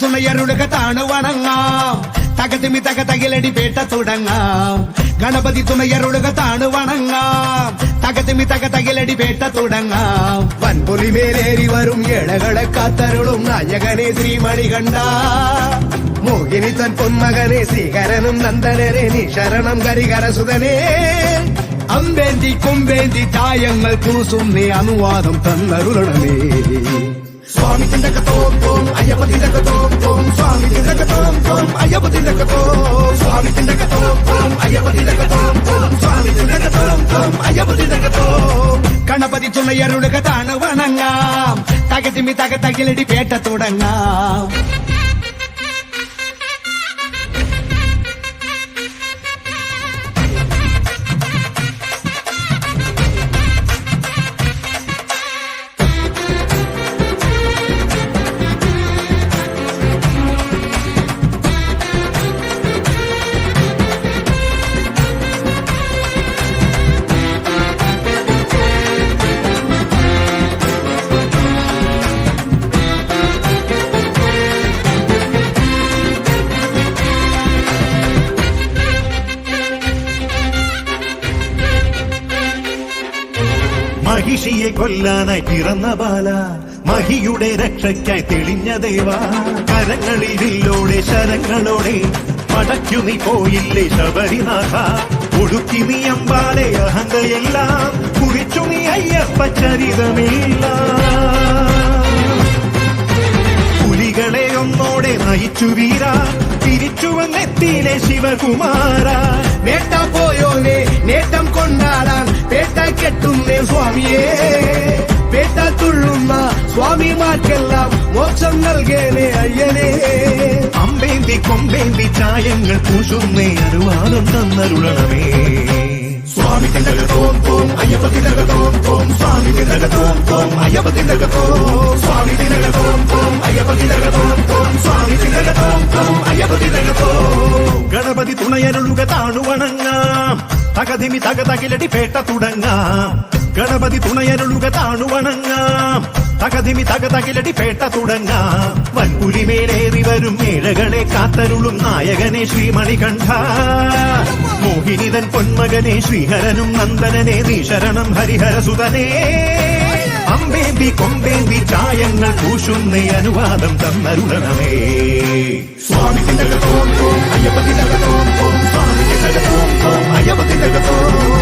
തുണയരുളുക താണു വണങ്ങാം തകതിമി തകതകിലടി പേട്ട തുടങ്ങാം ഗണപതി തുണയരുളുക താണു വണങ്ങാം തകതിമി തകതകിലടി പേട്ട തുടങ്ങാം വൻപുലി മേലേറി വരും ഏഴകളെ കാത്തരുളും നായകനെ ശ്രീമണികണ്ഠ മോഹിനി തൻ പൊന്മകനെ ശ്രീകരനും നന്ദനരെ നീ ശരണം കരികരസുതനേ അമ്പേന്തി കൊമ്പേന്തി ചായങ്ങൾ പൂസും നീ അനുവാദം തന്നരുളണമേ സ്വാമി തിണ്ടകത്തോം തോം അയ്യപ്പ തിണ്ടകത്തോം തോം സ്വാമി തിണ്ടകത്തോം തോം അയ്യപ്പ തിണ്ടകത്തോം സ്വാമി തിണ്ടകത്തോം തോം അയ്യപ്പ തിണ്ടകത്തോം തോം സ്വാമി തിണ്ടകത്തോം തോം അയ്യപ്പ തിണ്ടകത്തോം ഗണപതി തുണയരുളുക താണു വണങ്ങാം തകതിമി തകതകിലടി പേട്ട തുടങ്ങാം മഹിഷിയെ കൊല്ലാനായി പിറന്ന ബാല മഹിയുടെ രക്ഷയ്ക്കായി തെളിഞ്ഞ ദേവ കരങ്ങളിൽ വില്ലോടെ ശരങ്ങളോടെ മടക്കു നീ പോയില്ലേ ശബരിനാഥ ഒടുക്കി നീ അമ്പാലെ അഹന്തയെല്ലാം കുറിച്ചു നീ അയ്യപ്പ ചരിതമില്ല പുലികളെ ഒന്നോടെ നയിച്ചു വീര തിരിച്ചു വന്നെത്തിയിലെ ശിവകുമാര നേട്ട പോയോനെ നേട്ടം കൊണ്ടാടാൻ പേട്ട കെട്ടുന്നേ സ്വാമിയേ പേട്ട തുള്ളുന്ന സ്വാമിമാർക്കെല്ലാം മോക്ഷം നൽകേനെ അയ്യനേ അമ്പേന്തി കൊമ്പേന്തി ചായങ്ങൾ പൂശുന്നേ അനുവാദം തന്നരുളണമേ സ്വാമി തിണ്ടകത്തോം തോം അയ്യപ്പ തിണ്ടകത്തോം തോം സ്വാമി തിണ്ടകത്തോം തോം അയ്യപ്പ തിണ്ടകത്തോം സ്വാമി തിണ്ടകത്തോം തോം അയ്യപ്പ തിണ്ടകത്തോം തോം സ്വാമി തിണ്ടകത്തോം തോം അയ്യപ്പ തിണ്ടകത്തോം ഗണപതി തുണയരുളുക താണു വണങ്ങാം തകതിമി തകതകിലടി പേട്ട തുടങ്ങാം ഗണപതി തുണയരുളുക താണു വണങ്ങാം തകതിമി തകതകിലടി പേട്ട തുടങ്ങാം വൻപുലി മേലേറി വരും ഏഴകളെ കാത്തരുളും നായകനെ ശ്രീമണികണ്ഠ മോഹിനിതൻ പൊന്മകനെ ശ്രീഹരനും നന്ദനനെ നീ ശരണം ഹരിഹരസുതനേ അമ്പേന്തി കൊമ്പേന്തി ചായങ്ങൾ പൂശുന്നേ അനുവാദം തന്നരുളണമേ സ്വാമി തിണ്ടകത്തോം തോം അയ്യപ്പ തിണ്ടകത്തോം തോം സ്വാമി തിണ്ടകത്തോം തോം അയ്യപ്പ തിണ്ടകത്തോം